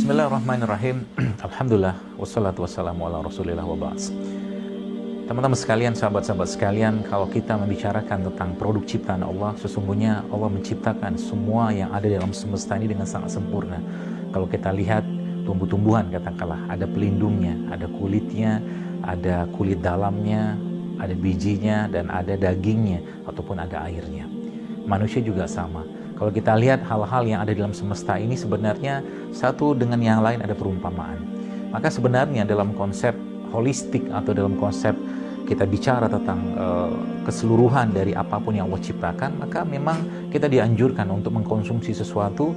Bismillahirrahmanirrahim. Alhamdulillah wassalatu wassalamu ala Rasulillah wa ba'd. Teman-teman sekalian, sahabat-sahabat sekalian, kalau kita membicarakan tentang produk ciptaan Allah, sesungguhnya Allah menciptakan semua yang ada dalam semesta ini dengan sangat sempurna. Kalau kita lihat tumbuh-tumbuhan, katakanlah ada pelindungnya, ada kulitnya, ada kulit dalamnya, ada bijinya, dan ada dagingnya ataupun ada airnya. Manusia juga sama. Kalau kita lihat hal-hal yang ada dalam semesta ini, sebenarnya satu dengan yang lain ada perumpamaan. Maka sebenarnya dalam konsep holistik atau dalam konsep kita bicara tentang keseluruhan dari apapun yang Allah ciptakan, maka memang kita dianjurkan untuk mengkonsumsi sesuatu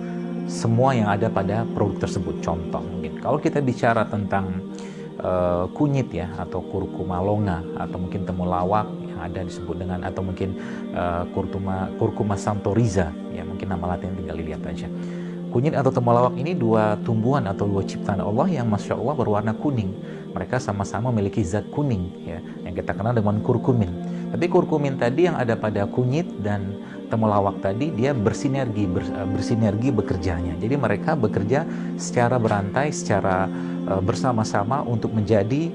semua yang ada pada produk tersebut. Contoh mungkin kalau kita bicara tentang kunyit ya, atau kurkuma longa, atau mungkin temulawak yang ada disebut dengan, atau mungkin kurkuma santoriza ya, mungkin nama latin tinggal dilihat aja. Kunyit atau temulawak ini dua tumbuhan atau dua ciptaan Allah yang Masya Allah berwarna kuning. Mereka sama-sama memiliki zat kuning ya, yang kita kenal dengan kurkumin. Tapi kurkumin tadi yang ada pada kunyit dan temulawak tadi, dia bersinergi bekerjanya. Jadi mereka bekerja secara berantai, secara bersama-sama untuk menjadi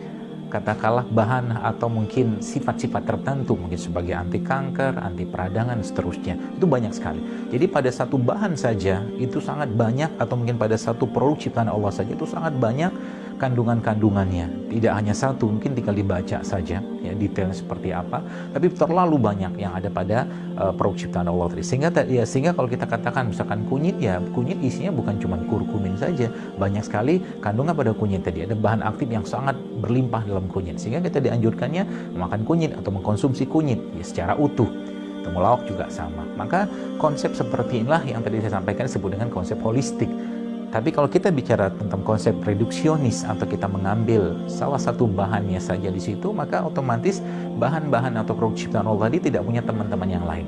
katakanlah bahan atau mungkin sifat-sifat tertentu, mungkin sebagai anti kanker, anti peradangan, seterusnya. Itu banyak sekali. Jadi pada satu bahan saja itu sangat banyak, atau mungkin pada satu produk ciptaan Allah saja itu sangat banyak kandungan-kandungannya. Tidak hanya satu, mungkin tinggal dibaca saja ya detailnya seperti apa, tapi terlalu banyak yang ada pada produk ciptaan Allah tadi. Sehingga kalau kita katakan misalkan kunyit, ya kunyit isinya bukan cuma kurkumin saja, banyak sekali kandungan pada kunyit tadi. Ada bahan aktif yang sangat berlimpah dalam kunyit, sehingga kita dianjurkannya memakan kunyit atau mengkonsumsi kunyit ya secara utuh. Temulawak juga sama. Maka konsep seperti inilah yang tadi saya sampaikan disebut dengan konsep holistik. Tapi kalau kita bicara tentang konsep reduksionis atau kita mengambil salah satu bahannya saja di situ, maka otomatis bahan-bahan atau produk ciptaan Allah tadi tidak punya teman-teman yang lain.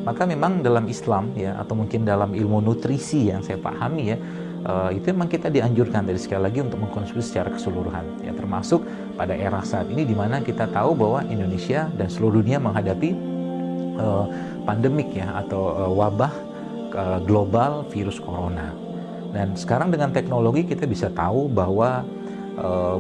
Maka memang dalam Islam ya, atau mungkin dalam ilmu nutrisi yang saya pahami ya, itu memang kita dianjurkan dari sekali lagi untuk mengkonsumsi secara keseluruhan ya, termasuk pada era saat ini di mana kita tahu bahwa Indonesia dan seluruh dunia menghadapi pandemik ya, atau wabah global virus corona. Dan sekarang dengan teknologi kita bisa tahu bahwa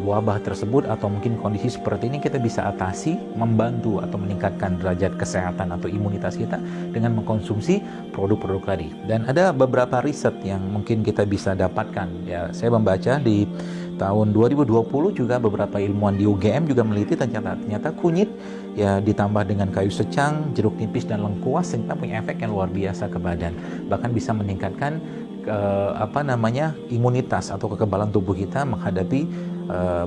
wabah tersebut atau mungkin kondisi seperti ini kita bisa atasi, membantu atau meningkatkan derajat kesehatan atau imunitas kita dengan mengkonsumsi produk-produk tadi. Dan ada beberapa riset yang mungkin kita bisa dapatkan ya. Saya membaca di tahun 2020 juga beberapa ilmuwan di UGM juga meneliti, ternyata kunyit ya ditambah dengan kayu secang, jeruk nipis dan lengkuas ternyata punya efek yang luar biasa ke badan. Bahkan bisa meningkatkan imunitas atau kekebalan tubuh kita menghadapi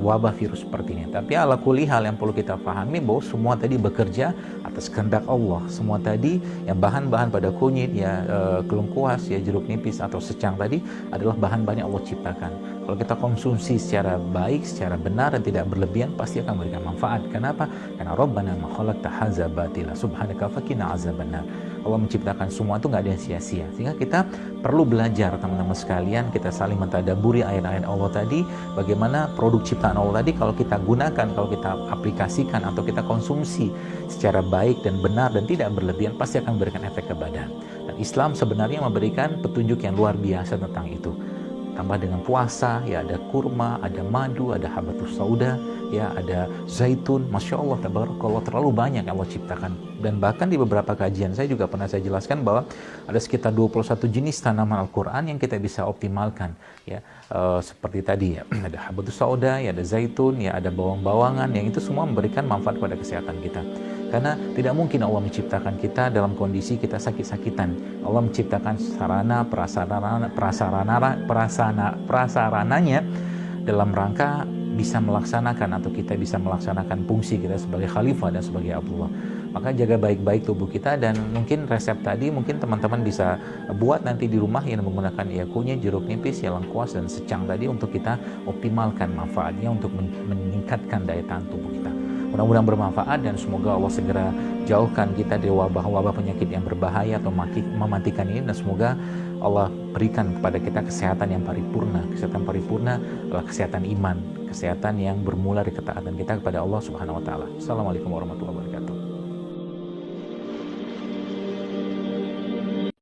wabah virus seperti ini. Tapi ala kulli hal yang perlu kita pahami bahwa semua tadi bekerja atas kehendak Allah. Semua tadi yang bahan-bahan pada kunyit ya, lengkuas ya, jeruk nipis atau secang tadi adalah bahan-bahan yang Allah ciptakan. Kalau kita konsumsi secara baik, secara benar dan tidak berlebihan, pasti akan memberikan manfaat. Kenapa? Karena Rabbana ma khalaqta hadza batila subhanaka faqina azabannar. Allah menciptakan semua itu nggak ada yang sia-sia. Sehingga kita perlu belajar teman-teman sekalian, kita saling mentadaburi ayat-ayat Allah tadi, bagaimana produk ciptaan Allah tadi kalau kita gunakan, kalau kita aplikasikan atau kita konsumsi secara baik dan benar dan tidak berlebihan, pasti akan memberikan efek ke badan. Dan Islam sebenarnya memberikan petunjuk yang luar biasa tentang itu. Tambah dengan puasa, ya ada kurma, ada madu, ada habatus sauda, ya ada zaitun. Masya Allah, tabarakallah, terlalu banyak yang Allah ciptakan. Dan bahkan di beberapa kajian saya juga pernah saya jelaskan bahwa ada sekitar 21 jenis tanaman Al-Quran yang kita bisa optimalkan. Ya, seperti tadi ya, ada habatus sauda, ya ada zaitun, ya ada bawang-bawangan, yang itu semua memberikan manfaat pada kesehatan kita. Karena tidak mungkin Allah menciptakan kita dalam kondisi kita sakit-sakitan. Allah menciptakan sarana prasarananya dalam rangka bisa melaksanakan, atau kita bisa melaksanakan fungsi kita sebagai khalifah dan sebagai Abdullah. Maka jaga baik-baik tubuh kita, dan mungkin resep tadi mungkin teman-teman bisa buat nanti di rumah yang menggunakan ya kunyit, jeruk nipis, ya lengkuas dan secang tadi untuk kita optimalkan manfaatnya untuk meningkatkan daya tahan tubuh kita. Mudah-mudahan bermanfaat dan semoga Allah segera jauhkan kita dari wabah-wabah penyakit yang berbahaya atau mematikan ini, dan semoga Allah berikan kepada kita kesehatan yang paripurna. Kesehatan paripurna adalah kesehatan iman, kesehatan yang bermula dari ketaatan kita kepada Allah Subhanahu wa taala. Assalamualaikum warahmatullahi wabarakatuh.